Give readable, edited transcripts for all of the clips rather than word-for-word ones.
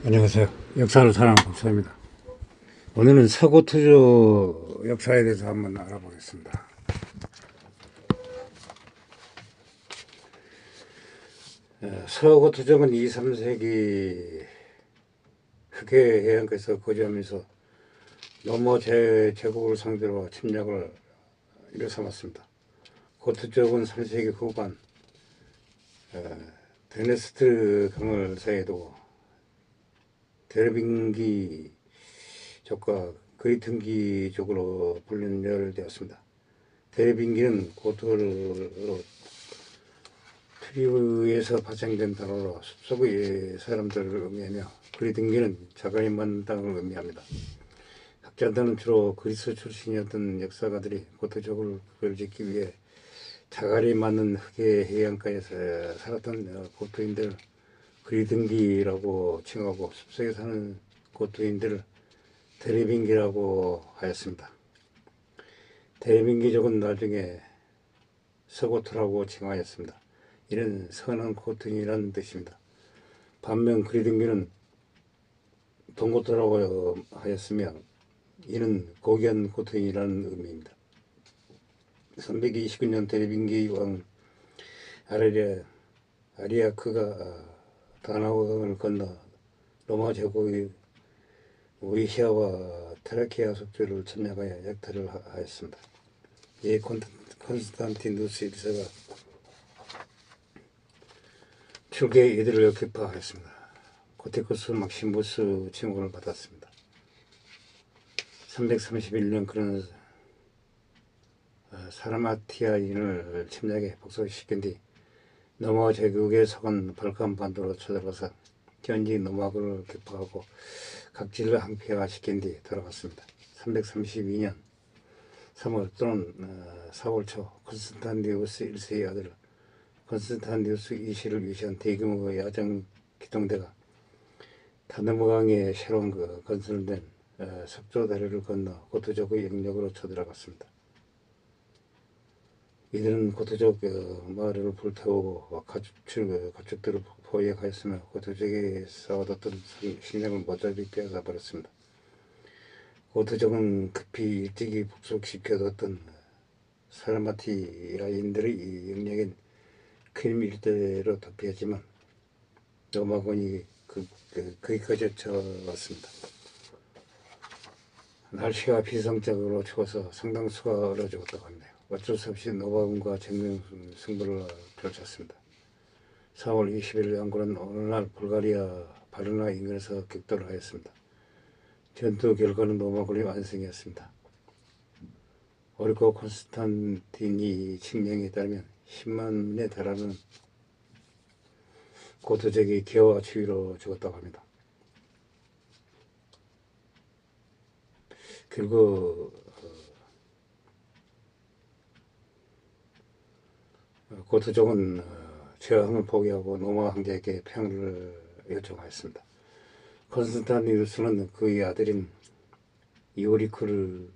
안녕하세요. 역사를 사랑하는 박사입니다. 오늘은 서고투조 역사에 대해서 한번 알아보겠습니다. 서고투족은 2, 3세기 흑해 해안가에서 거주하면서 노모 제국을 상대로 침략을 일어삼았습니다. 고투족은 3세기 후반 드네스트 강을 사이에도 데르빙기족과 그리팅기족으로 분열되었습니다. 데르빙기는 고토로 트리브에서 파생된 단어로 숲속의 사람들을 의미하며 그리팅기는 자갈이 많은 땅을 의미합니다. 학자들은 주로 그리스 출신이었던 역사가들이 고토족을 구별짓기 위해 자갈이 많은 흑해 해안가에서 살았던 고토인들을 그리팅기라고 칭하고 숲속에 사는 고토인들을 데르빙기라고 하였습니다. 데르빙기족은 나중에 서고토라고 칭하였습니다. 이는 선한 고토인이라는 뜻입니다. 반면 그리팅기는 동고토라고 하였으며 이는 고귀한 고토인이라는 의미입니다. 329년 데르빙기 왕 아리아크가 다나우강을 건너 로마 제국의 위시아와 트라키아 속주를 점령하여 약탈을 하였습니다. 이에 콘스탄티누스 1세가 출교해 이들을 역기파하였습니다. 고티쿠스 막시무스 칭호를 받았습니다. 331년 그는 사르마티아인을 침략해 복속시킨 뒤 노마 제국에 속한 발칸 반도로 쳐들어가서 현지 노마국을 격파하고 각지를 항폐화시킨 뒤 돌아갔습니다. 332년 3월 또는 4월 초 콘스탄티누스 1세의 아들 콘스탄티누스 2세를 위시한 대규모 야전 기동대가 타르무강에 새로운 건설된 석조다리를 건너 고토족의 영역으로 쳐들어갔습니다. 이들은 고토족 마을을 불태우고 가축들을 포획하였으며 고토족이 쌓아뒀던 식량을 모조리 빼앗아 버렸습니다. 고토족은 급히 일찍이 북속시켜뒀던 사르마티아인들의 영역인 크림 일대로 도피했지만 로마군이 거기까지 쳐왔습니다. 날씨가 비상적으로 추워서 상당수가 얼어 죽었다고 합니다. 어쩔 수 없이 노마군과 정면 승부를 펼쳤습니다. 4월 20일 양군은 오늘날 불가리아 바르나 인근에서 격돌을 하였습니다. 전투 결과는 노마군이 완승이었습니다. 오리코 콘스탄티니 칙령에 따르면 10만에 달하는 고토족이 기아와 추위로 죽었다고 합니다. 결국 고토족은 저항을 포기하고 로마 황제에게 평화를 요청하였습니다. 콘스탄티누스는 그의 아들인 이오리크를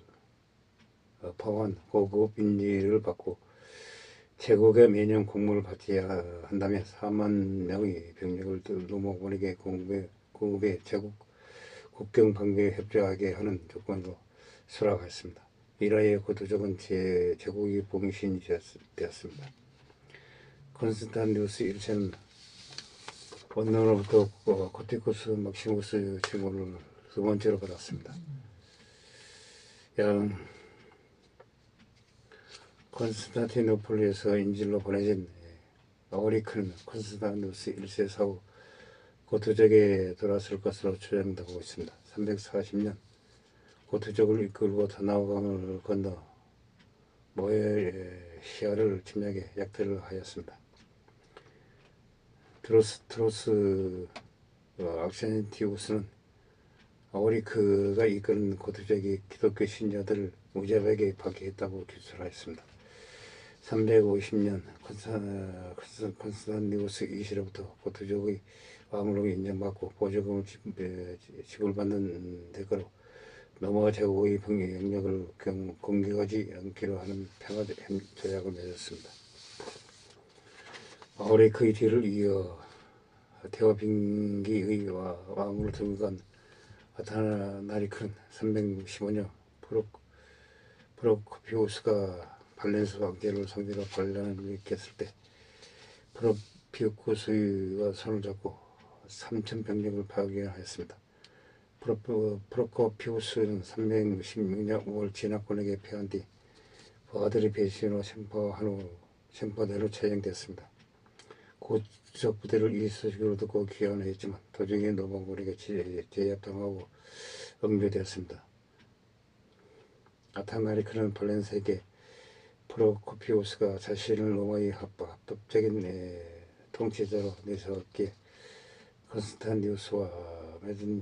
포함한 고급 인지를 받고 제국의 매년 공물을 바쳐야 한다며 4만 명의 병력을 로마군에게 공급해 제국 국경 방배에 협조하게 하는 조건으로 수락했습니다. 이라에 고토족은 제국의 봉신이 되었습니다. 콘스탄티누스 1세는 원로로부터 코티쿠스 막시무스 칭호를 두 번째로 받았습니다. 콘스탄티노플리에서 인질로 보내진 아우리크는 콘스탄티누스 1세 사후 고토족에 돌아왔을 것으로 추정되고 있습니다. 340년 고토족을 이끌고 다나우강을 건너 모에시아를 침략해 약탈을 하였습니다. 드로스 악센티우스는 아우리크가 이끄는 고토족이 기독교 신자들을 무자비하게 박해했다고 기술하였습니다. 350년 콘스탄티누스 2세로부터 고토족의 왕으로 인정받고 보조금을 지불받는 대가로 로마 제국의 영역을 공격하지 않기로 하는 평화 조약을 맺었습니다. 아우리크의 뒤를 이어 테오빙기의 왕으로 등극한 아타나리크는 315년 프로코피우스가 발렌스 황제를 상대로 반란을 일으켰을 때 프로피우스와 손을 잡고 3,000병력을 파괴하였습니다. 프로코피우스는 316년 5월 진화권에게 패한 뒤 부하들의 배신으로 셈파대로 처형됐습니다. 고적 부대를 이 소식으로 듣고 귀환했지만 도중에 노방군에게 제압당하고 응대되었습니다. 아타나리크는 발렌스에게 프로코피우스가 자신을 로마의 합법적인 통치자로 내세웠기에 컨스탄티누스와 맺은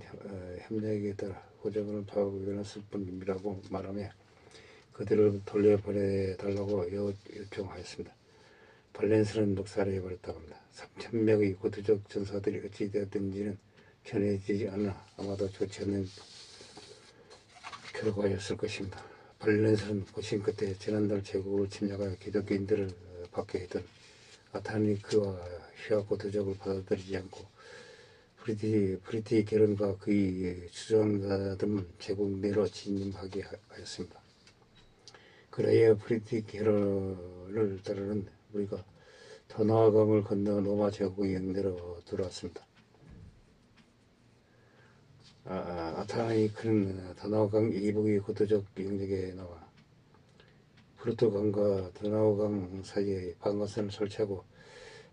협약에 따라 고정을 파괴했을 뿐이라고 말하며 그들을 돌려보내달라고 요청하였습니다. 발렌스는 묵살해버렸다고 합니다. 3,000명의 고투족 전사들이 어찌 되었든지는 전해지지 않아 아마도 좋지 않는 결과였을 것입니다. 발렌스는 고심 끝에 지난달 제국을 침략하여 기독교인들을 박해했던 아타나리크와 휘하 고투족을 받아들이지 않고 브리티 계론과 그의 추종자들만 제국 내로 진입하게 하였습니다. 그래야 브리티 계론을 따르는 우리가 더나아강을 건너 로마 제국의 영내로 들어왔습니다. 아타나리크는 더나우강 이북의 고토적 영역에 나와 프루토강과 더나우강 사이에 방어선을 설치하고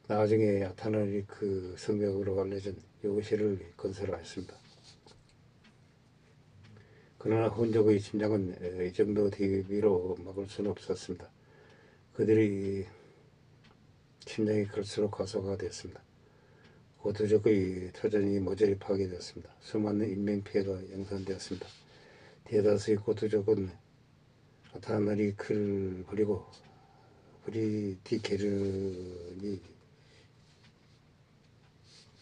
나중에 아타나리크 성벽으로 알려진 요구시를 건설하였습니다. 그러나 혼족의 침략은 이 정도 대비로 막을 수는 없었습니다. 그들이 침략이 갈수록 가소가 되었습니다. 고투족의 터전이 모조리 파괴되었습니다. 수많은 인명피해가 양산되었습니다. 대다수의 고투족은 아타나리크를 버리고 브리티 계론이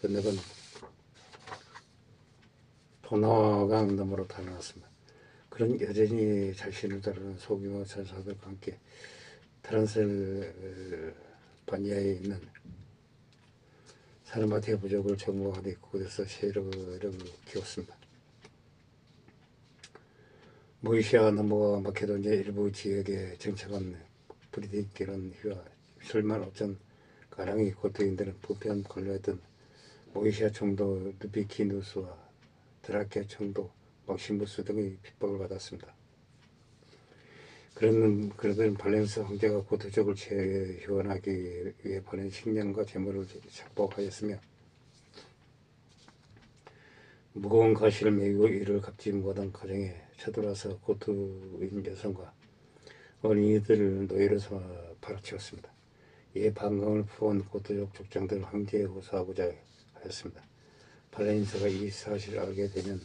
건너간 도나강 너머로 달아났습니다. 그런 여전히 자신을 따르는 소규모 전사들과 함께 트란실바니아에 있는 사르마티아 부족을 정복하되 그곳에서 세력을 키웠습니다. 모이시아 넘어와 마케도니아 일부 지역에 정착한 브리티 계론 휘하 7만 5천 가량의 고토인들은 부패한 관료였던 모이시아 총독 루피키누스와 드라케 총독 막시무스 등의 핍박을 받았습니다. 그러던 발렌스 황제가 고토족을 재회원하기 위해 보낸 식량과 재물을 착복하였으며 무거운 가시를 메고 이를 갚지 못한 가정에 쳐들어와서 고토인 여성과 어린이들을 노예로 삼아 팔아치웠습니다. 이에 반감을 품은 고토족 족장들은 황제에 호소하고자 하였습니다. 발렌스가 이 사실을 알게 되면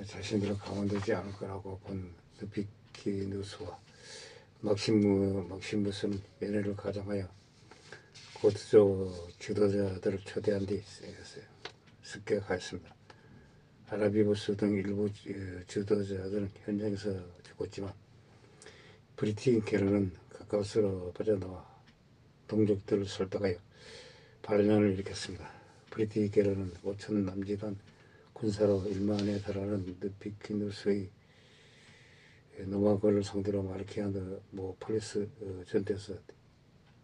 자신들은 가만두지 않을 거라고 본 루피키누스와 막시무스는 연애를 가장하여 고투족 지도자들을 초대한 뒤 습격하였습니다. 아라비부스 등 일부 지도자들은 현장에서 죽었지만 브리티 계론은 가까스로 빠져나와 동족들을 설득하여 반란을 일으켰습니다. 브리티 계론은 5천 남짓한 군사로 1만에 달하는 루피키누스의 노마고를 상대로 마르키아노 폴리스 전투에서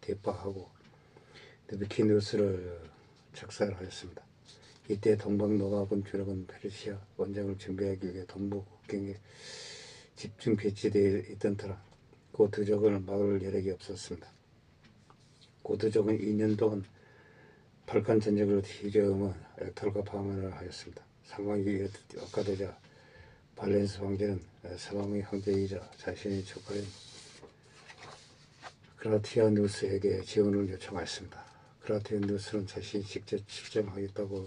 대파하고 루피키누스를 작살하였습니다. 이때 동방노마군 주력은 페르시아 원정을 준비하기 위해 동부 국경에 집중 배치되어 있던 터라 고투족을 막을 여력이 없었습니다. 고투족은 2년 동안 발칸 전쟁을 뒤져오며 약탈과 방어를 하였습니다. 상황이 악화되자 발렌스 황제는 서방의 황제이자 자신의 조카인 그라티아누스에게 지원을 요청하였습니다. 그라티아누스는 자신이 직접 출정하겠다고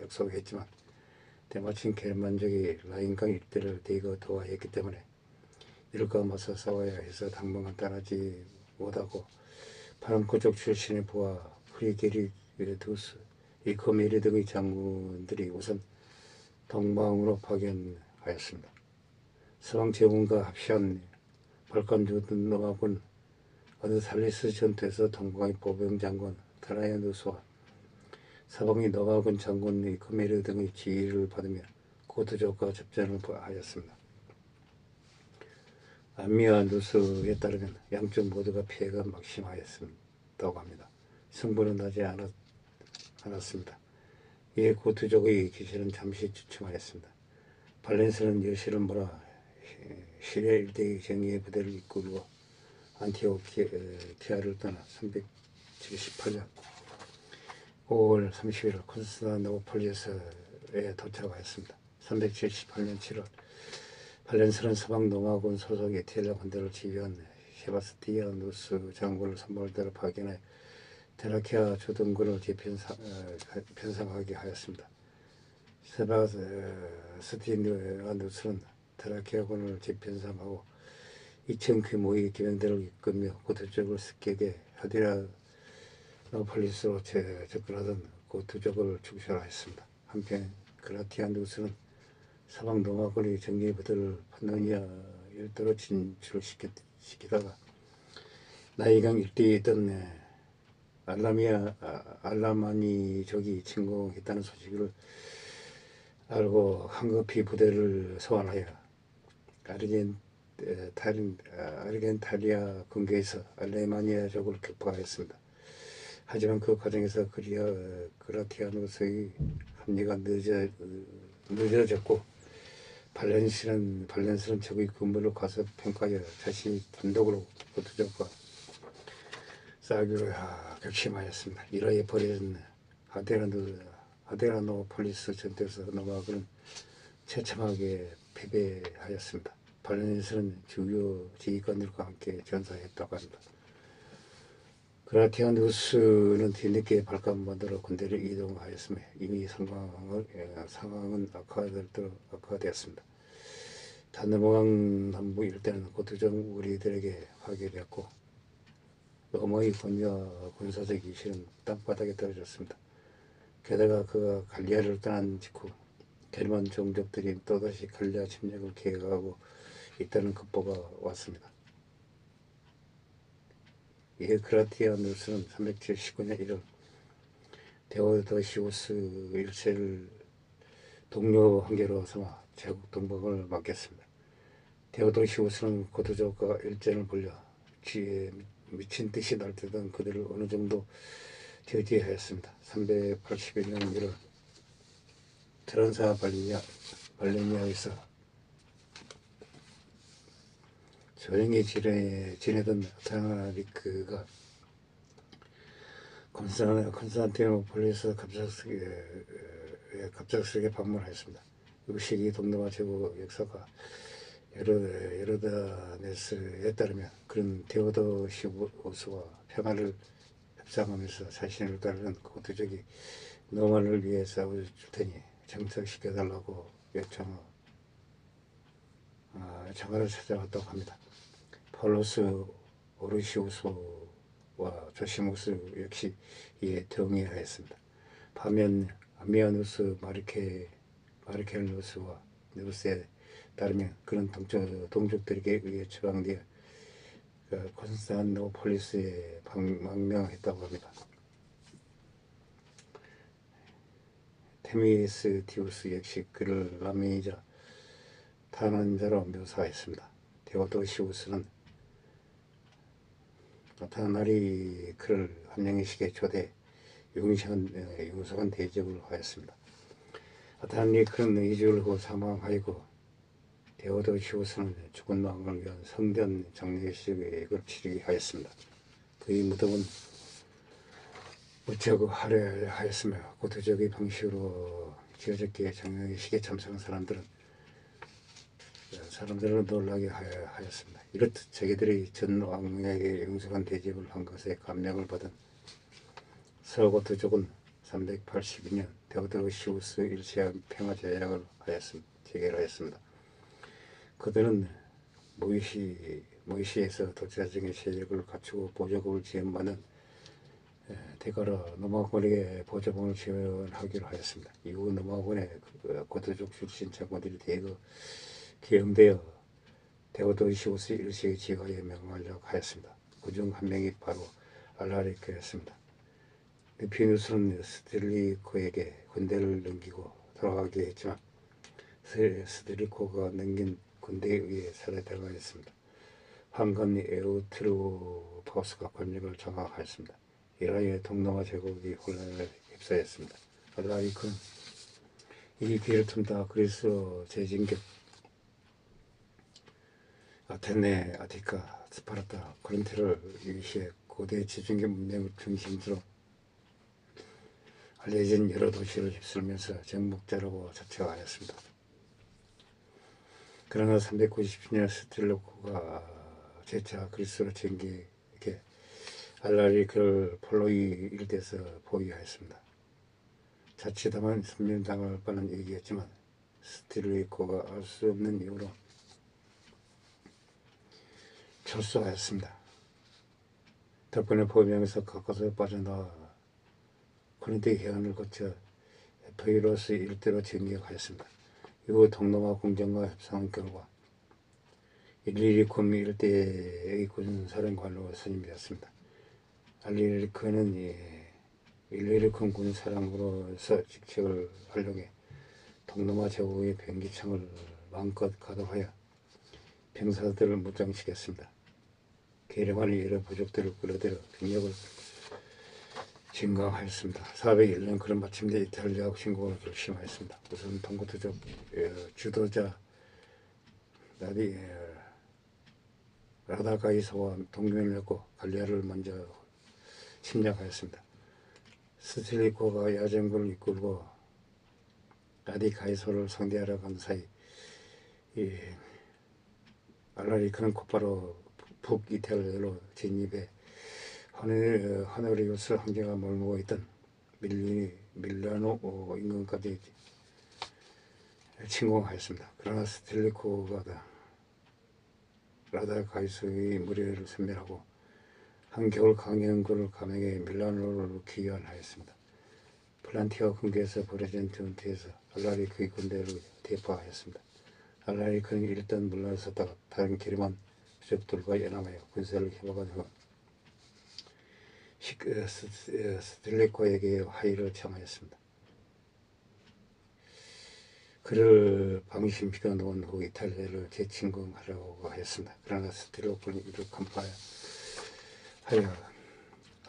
약속했지만 때마침 게르만족이 라인강 일대를 대거 도하했기 때문에 이들과 맞서 싸워야 해서 당분간 떠나지 못하고 파랑코족 출신의 부하 프리게리두스, 이코메리 등의 장군들이 우선 동방으로 파견하였습니다. 서방 제군과 합시한 발칸주 노마군 어드살리스 전투에서 동방의 보병 장군 트라이아누스와 사방이 노마군 장군의 커메르 등의 지휘를 받으며 고투족과 접전을 하였습니다. 안미와 누스에 따르면 양쪽 모두가 피해가 막심하였다고 합니다. 승부는 나지 않았습니다. 이에 고투족의 기세는 잠시 주춤하였습니다. 발렌스는 여실을 몰아 시리아 일대의 정예의 부대를 이끌고 안티오키아를 떠나 378년 5월 30일 콘스탄티노플리스에 도착하였습니다. 378년 7월 발렌스는 서방 노마군 소속 에티엘라 군대를 지휘한 세바스티아누스 장군을 선발대로 파견해 데라키아 주둔군을 편성하게 하였습니다. 세바스티아누스는 데라키아군을 재편성하고 2천 규모의 기병대를 이끌며 고투족을 습격해 하디라노폴리스로 접근하던 고투족을 축살하였습니다. 한편 그라티아누스는 서방 노마군의 정예부대를 판노니아 일도로 진출시키다가 나이강 일대에 있던 알라마니족이 침공했다는 소식을 알고 황급히 부대를 소환하여 아르겐탈리아 근교에서 알레마니아족을 격파하였습니다. 하지만 그 과정에서 그라티아누스의 합리가 늦어졌고 발렌스는 적의 근무를 가서 평가하여 자신이 단독으로 고투족과 싸우기로 결심하였습니다. 이러해 벌어진 하데라노폴리스 전투에서 노마군은 처참하게 패배하였습니다. 발렌스는 주요 지휘관들과 함께 전사했다고 합니다. 그라티아누스는 뒤늦게 발칸반도로 군대를 이동하였으며 이미 상황은 악화되었습니다. 다누방 남부 일대는 고투족 우리들에게 파괴되었고 어머니 권위와 군사적 이실은 땅바닥에 떨어졌습니다. 게다가 그가 갈리아를 떠난 직후 게르만 종족들이 또다시 갈리아 침략을 계획하고 있다는 급보가 왔습니다. 이에 그라티아누스는 379년 1월 데오도시우스 1세를 동료 한계로 삼아 제국 동방을 맡겼습니다. 데오도시우스는 고투족과 일전을 벌려 쥐에 미친 듯이 날뛰던 그들을 어느 정도 저지하였습니다. 381년 1월 트란사 발레니아에서 조용히 지내던 아타나리크가 콘스탄티노폴리스 갑작스레 방문하였습니다. 이 시기 동남아 제국 역사가 헤로다네스에 따르면 그는 데오도시우스와 평화를 협상하면서 자신을 따르는 고투족이 노마를 위해 싸워줄 테니 정착시켜달라고 청하를 찾아왔다고 합니다. 폴로스 오르시우스와 조시무스 역시 이에 동의하였습니다. 반면 아미아누스 마르켈루스와 누스에 따르면 그는 동족들에게 의해 처방되어 콘스탄티노폴리스에 망명했다고 합니다. 테미스티우스 역시 그를 남이자 탄환자로 묘사했습니다. 데오도시우스는 아타나리크를 함령의식에 초대 융성한 대접을 하였습니다. 아타나리크는 2주를 후 사망하였고 데오도시우스는 죽은 왕을 위한 성전 장례식을 치르게 하였습니다. 그의 무덤은 무척 화려하였으며 고투족의 방식으로 지어졌기에 장례식에 참석한 사람들을 놀라게 하였습니다. 이렇듯 자기들이 전 왕에게 융성한 대접을 한 것에 감명을 받은 서고투족은 382년 데오도시우스 1세와 평화제약을 체결하였습니다. 그들은 모이시에서 독자적인 세력을 갖추고 보조금을 지원받는 대가로 노마군에게 보조금을 지원하기로 하였습니다. 이후 노마군의 고투족 출신 장군들이 대거 계엄되어 데오도시우스 1세의 지휘관에 명하려고 하였습니다. 그중 한 명이 바로 알라리크였습니다. 비누스는 스틸리코에게 군대를 넘기고 돌아가게 했지만 스틸리코가 넘긴 군대에 의해 살해당하였습니다. 황건 에우트로파우스가 권력을 장악하였습니다. 이라에 동남아 제국이 혼란에 휩싸였습니다. 알라리크는 이 기회를 틈타 그리스로 재진격 아테네, 아티카, 스파르타, 코린트를 위시해 고대 지중해 문명의 중심지로 알려진 여러 도시를 휩쓸면서 정복자라고 자처하였습니다. 그러나 390년 스틸로코가 재차 그리스로 진격해 알라리크를 폴로이 일대에서 포위하였습니다. 자칫하면 선멸당할 뻔한 일이었지만 스틸리코가 알 수 없는 이유로 철수하였습니다. 덕분에 포위명에서 가까스로 빠져나와 코린트 해안을 거쳐 에피로스 일대로 진격하였습니다. 이후 동남아 공정과 협상한 결과 일리리콤 일대의 군사령관으로 선임되었습니다. 알리리크는 일리리콤 군사령으로서 직책을 활용해 동남아 제국의 변기창을 마음껏 가동하여 병사들을 무장시켰습니다. 계령하는 여러 부족들을 끌어들여 병력을 증강하였습니다. 401년 그런 마침내 이탈리아 침공을 결심하였습니다. 우선 동고트족 주도자 라다가이소와 동맹을 맺고 갈리아를 먼저 침략하였습니다. 스틸리코가 야정군을 이끌고 라디가이소를 상대하러 간 사이 알라리크는 곧바로 북이탈리아로 진입해 호노리우스 황제가 머물고 있던 밀라노 인근까지 침공하였습니다. 그러나 스틸리코가 라다가이소의 무리를 섬멸하고 한겨울 강연군을 감행해 밀라노를 귀환하였습니다. 플란티아 근교에서 벌어진 전투에서 알라리크의 군대를 대파하였습니다. 알라리크는 일단 물러섰다가 다른 게르만 부족들과 연합하여 군사를 회복한 후 스틸리코에게 화의를 청하였습니다. 그를 방심시켜 놓은 후 이탈리아를 재침공하려고 하였습니다. 그러나 스틸리코는 이를 간파하여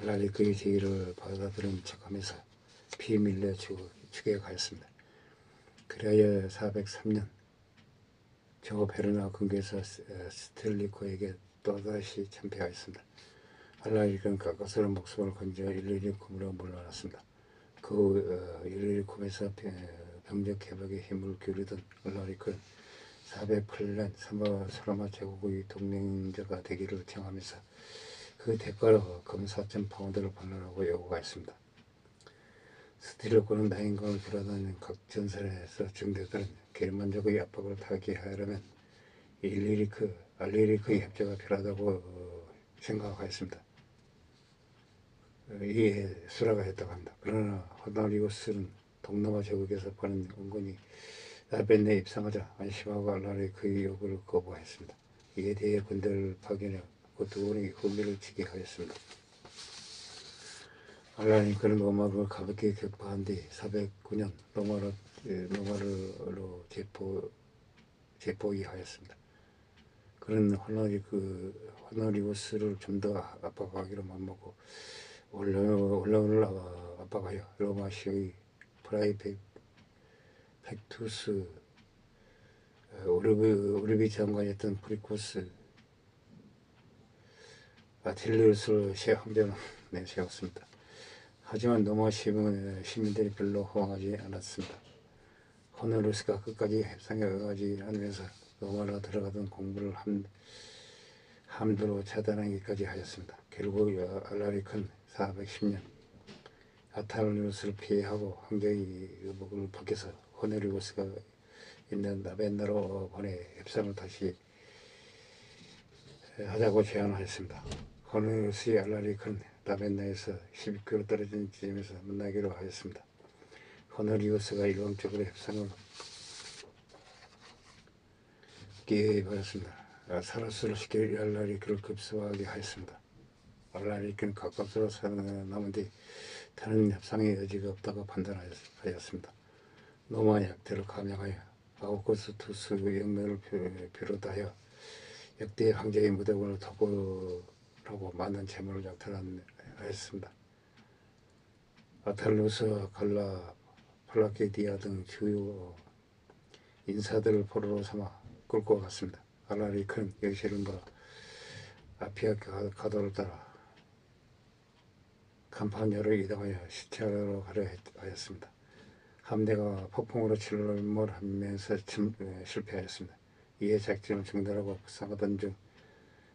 알라리크의 제의를 받아들인 척하면서 비밀리에 추격하였습니다. 그리하여 403년 저 베르나 근교에서 스틸리코에게 또다시 참패하였습니다. 알라리크는 가까스로 목숨을 건져 일리리콤으로 물러났습니다. 그 후 일리리콤에서 병력 회복에 힘을 기울이던 알라리크는 408년 소로마 제국의 동맹자가 되기를 청하면서 그 대가로 금 4,000파운드를 받으라고 요구하였습니다. 스틸리코는 나인강을 돌아다니는 각 전선에서 중대들은 게르만족의 압박을 타개하려면 알리리크의 협조가 필요하다고 생각하였습니다. 이에 수락하였다고 합니다. 그러나 호노리우스는 동남아 제국에서 파는 은군이 라벤네에 입성하자 안심하고 알라리크의 요구를 거부하였습니다. 이에 대해 군대를 파견해 그 두 군이 후미를 치게 하였습니다. 알라리크는 로마를 가볍게 격파한 뒤 409년 로마로 재포위하였습니다. 그는 호노리우스를 좀 더 압박하기로 맘먹고 원론을 압박하여 로마시의 프라이펙투스 우르비 장관이었던 프리코스 아틸리우스를 새 황제로 내세웠습니다. 하지만 로마 시민들이 별로 호응하지 않았습니다. 호노리우스가 끝까지 협상에 응하지 않으면서 로마로 들어가던 공부를 함부로 차단하기까지 하였습니다. 결국 알라리크는 410년 아탈리우스를 피하고 황제의 의복을 벗겨서 호노리우스가 있는 라벤나로 보내 협상을 다시 하자고 제안하였습니다. 호노리우스의 알라리크는 라벤나에서 12km 떨어진 지점에서 만나기로 하였습니다. 호노리우스가 일방적으로 협상을 깨버렸습니다. 사라스를 시켜 알라리크를 급소하게 하였습니다. 알라리크는 가깝도록 살아남은 뒤 다른 협상의 여지가 없다고 판단하였습니다. 노마의 약대를 감행하여 아우구스투스 영매를 비롯하여 역대 황제의 무대군을 도구라고 만든 재물을 약탈하였습니다. 아탈루스, 갈라, 플라케디아 등 주요 인사들을 포로로 삼아 끌고 갔습니다. 알라리크는 여시를 몰아 아피아 가도를 따라 감파니아로 이동하여 시체로 가려 하였습니다. 함대가 폭풍으로 출몰하면서 실패하였습니다. 이에 작전을 중단하고 상하던 중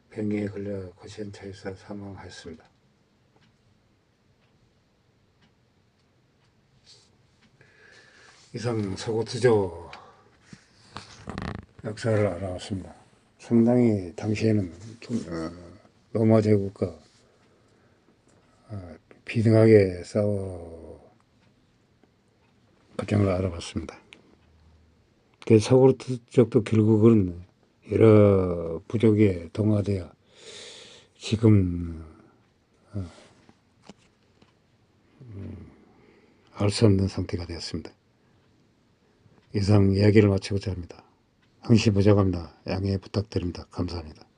병기에 걸려 고시원차에서 사망하였습니다. 이상 서구투조 역사를 알아봤습니다. 상당히 당시에는 로마 제국과 비등하게 싸워 과정을 알아봤습니다. 그 서구투족도 결국은 여러 부족에 동화되어 지금 알 수 없는 상태가 되었습니다. 이상 이야기를 마치고자 합니다. 항시 부족합니다. 양해 부탁드립니다. 감사합니다.